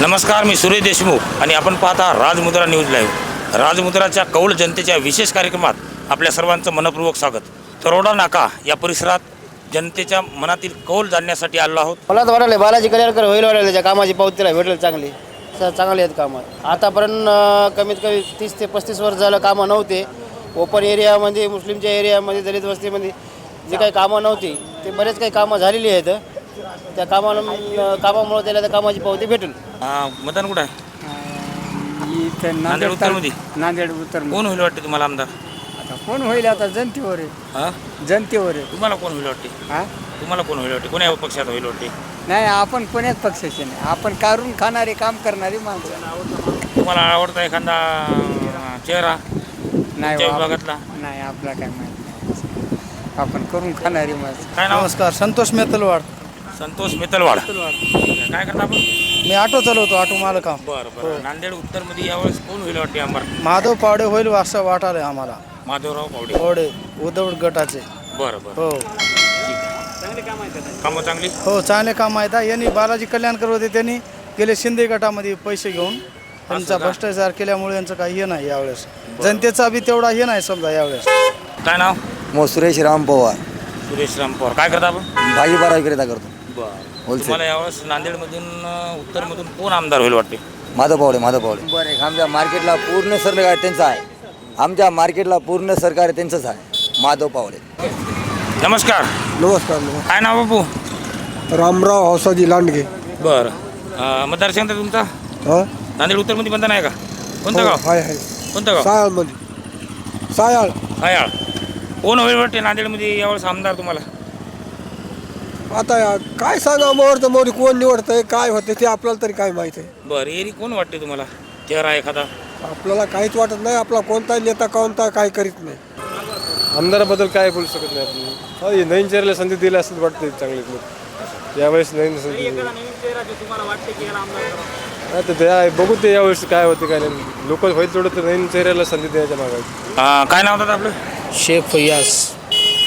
नमस्कार, मी सुरेश देशमुख आणि आपण पाहता राजमुद्रा न्यूज लाईव्ह. राजमुद्राच्या कौल जनतेच्या विशेष कार्यक्रमात आपल्या सर्वांचं मनपूर्वक स्वागत. तरोडा नाका या परिसरात जनतेच्या मनातील कौल जाणण्यासाठी आलो आहोत. मला तर वाटलं बालाजी कल्याणकर होईल वाटलं, त्याच्या कामाची पावतीला भेटेल चांगली. चांगली आहेत कामं. आतापर्यंत कमीत कमी 30 ते 35 वर्ष झालं कामं नव्हते. ओपन एरियामध्ये, मुस्लिमच्या एरियामध्ये, दलित वस्तीमध्ये जे काही कामं नव्हती ते बरेच काही कामं झालेली आहेत. त्या कामामुळे त्याला त्या कामाची पावती भेटेल. मतदान कुठं आहे? इथं नांदेड उत्तरमध्ये. नांदेड उत्तर. कोण होईल वाटते तुम्हाला आमदार? आता कोण होईल? आता जनतेवर आहे. हां, जनतेवर आहे. तुम्हाला कोण होईल वाटते? हा तुम्हाला कोण होईल वाटते? कोण्या पक्षात होईल वाटते? नाही, आपण कोण्याच पक्षाचे नाही. आपण काढून खाणारे, काम करणारी माणसं. तुम्हाला आवडता एखादा चेहरा नाही त्या बा, विभागातला? नाही, आपला काय माहिती नाही. आपण करून खाणारी माणसं. काय नाव? नमस्कार, संतोष मेतलवाड. संतोष मितलवाड. काय करता आपण? मी ऑटो चालवतो, ऑटो मालक. बरं बरं. नांदेड उत्तरमध्ये यावेळेस कोण होईल वाटते आमदार? माधव पावडे होईल असं वाटायला आम्हाला. माधवराव पावडे. पावडे उद्धव गटाचे. बरं बरं. हो कामं चांगली. हो, चांगले काम आहेत. यांनी बालाजी कल्याणकर होते, त्यांनी गेले शिंदे गटामध्ये पैसे घेऊन त्यांचा का? भ्रष्टाचार केल्यामुळे यांचं काही हे नाही यावेळेस. जनतेचा बी तेवढा हे नाही समजा यावेळेस. काय नाव? मग सुरेश राम पवार, सुरेश राम पवार. काय करता आपण? भाजीपाला विक्रेता करतो. बरं. तुम्हाला यावेळेस नांदेडमधून उत्तरमधून कोण आमदार होईल वाटते? माधव पावडे. बरं, आमच्या मार्केटला पूर्ण सरकार त्यांचं आहे. आमच्या मार्केटला पूर्ण सरकार त्यांचंच आहे, माधव पावडे. नमस्कार. नमस्कार. काय नाव बापू? रामराव हौसाजी लांडगे. बरं. मतदारसंघ तुमचा? हा, नांदेड उत्तरमध्ये मतदान आहे का? कोणतं गाव? आहे आहे. कोणतं गाव? सायाळमध्ये. सायाळ. हायाळ. कोण होईल वाटते नांदेडमध्ये यावेळेस आमदार तुम्हाला? आता काय सांगा, मोरचं मोरी कोण निवडतंय, काय होते ते आपल्याला तरी काय माहिती आहे. बरं. एरी कोण वाटते तुम्हाला चेहरा एखादा? आपल्याला काहीच वाटत नाही. आपला कोणता नेता कोणता काय करीत नाही. आमदाराबद्दल काय बोलू शकत नाही आपण. हो, नवीन चेहऱ्याला संधी दिली असं वाटते चांगली. यावेळेस नवीन संधी दिली. आता ते आहे, बघू ते यावेळेस काय होते काय नाही. लोक होईल थोडं तर नवीन चेहऱ्याला संधी देण्याच्या मागायची. काय नाव होतं आपलं? शेख फैयाज.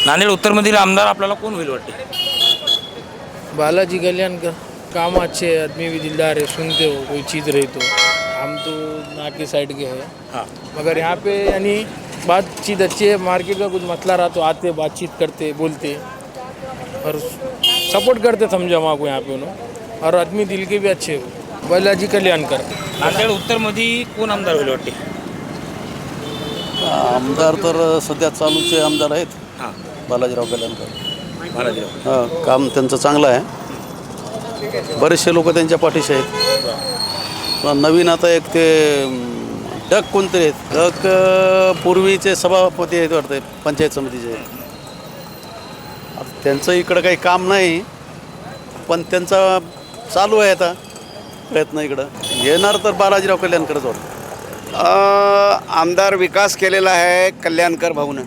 नांदेड उत्तरमधील आमदार आपल्याला कोण होईल वाटते? बालाजी कल्याणकर. काम अच्छे है, आदमी भी दिलदार है, सुनते हो कोई चीज़ रही तो. हम तो नाके साइड के हैं, हाँ. मगर यहाँ पे यानी बातचीत अच्छी है. मार्केट का कुछ मसला रहा तो आते, बातचीत करते, बोलते और सपोर्ट करते समझा वहाँ को यहाँ पे उन्होंने. और आदमी दिल के भी अच्छे हो. बालाजी कल्याणकर. नांदेड उत्तरमध्ये कोण आमदार होईल वाटते? आमदार तर सध्या चालूचे आमदार आहेत, हां. बालाजीराव कल्याणकर. बालाजीराव. हां, काम त्यांचं चांगलं आहे. बरेचसे लोक त्यांच्या पाठीशी आहेत. पण नवीन आता एक ते डक कोणतरी आहेत. डक पूर्वीचे सभापती आहेत वाटते, पंचायत समितीचे. आता त्यांचं इकडं काही काम नाही, पण त्यांचा चालू आहे आता प्रयत्न. इकडं येणार तर बालाजीराव कल्याणकरच वाटतं. आमदार विकास केलेला आहे कल्याणकर भाऊनं.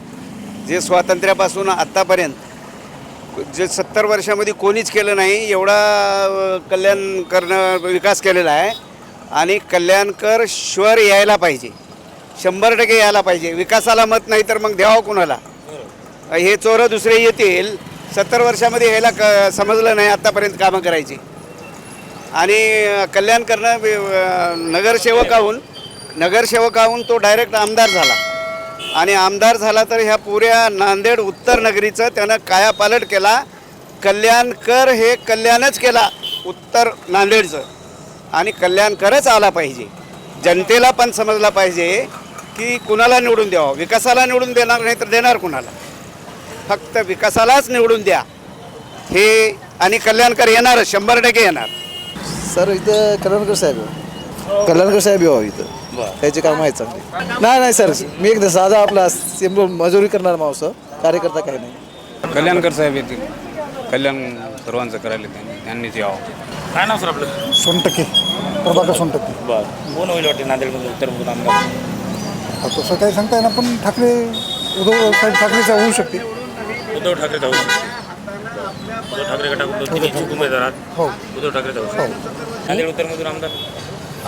जे स्वातंत्र्यापासून आत्तापर्यंत जे 70 वर्षामध्ये कोणीच केलं नाही एवढा कल्याणकरनं विकास केलेला आहे. आणि कल्याणकर श्वर यायला पाहिजे, 100% यायला पाहिजे. विकासाला मत नाही तर मग द्यावं कुणाला? हे चोरं दुसरे येतील. 70 वर्षामध्ये ह्याला समजलं नाही आत्तापर्यंत कामं करायची. आणि कल्याणकरनं नगरसेवकाहून तो डायरेक्ट आमदार झाला. आणि आमदार झाला तर ह्या पुऱ्या नांदेड उत्तर नगरीचं त्यानं कायापालट केला. कल्याणकर हे कल्याणच केला उत्तर नांदेडचं. आणि कल्याणकरच आला पाहिजे. जनतेला पण समजला पाहिजे की कुणाला निवडून द्यावं. विकासाला निवडून देणार नाही तर देणार कुणाला? फक्त विकासालाच निवडून द्या हे. आणि कल्याणकर येणार, 100% येणार. सर, इथं कल्याणकर साहेब यावं इथं. त्याचे काम आहेत चांगले. नाही सर, मी एकदा साधा आपला सिंपल मजुरी करणार माणूस, कार्यकर्ता काही नाही. कल्याणकर साहेब येतील. कल्याण सर्वांचं करायला त्यांनीच यावं. काय नाव सर आपलं? सोनटक्के, प्रभाकर सोनटक्के. बरं. कोण होईल वाटते नांदेडमध्ये उत्तरमधून आमदार? तसं काही सांगता येणार, पण उद्धव साहेब ठाकरेचा होऊ शकते. उद्धव ठाकरे जाऊ. उद्धव ठाकरे गटाकडून तिन्ही इच्छुक उमेदवार आहेत. हो. उद्धव ठाकरे जाऊ. नांदेड उत्तरमधून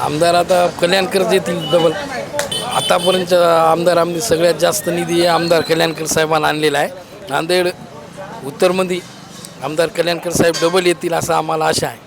आमदार आता कल्याणकर येतील डबल. आतापर्यंत आमदारांमध्ये सगळ्यात जास्त निधी आमदार कल्याणकर साहेबांना आणलेला आहे. नांदेड उत्तरमध्ये आमदार कल्याणकर साहेब डबल येतील असं आम्हाला आशा आहे.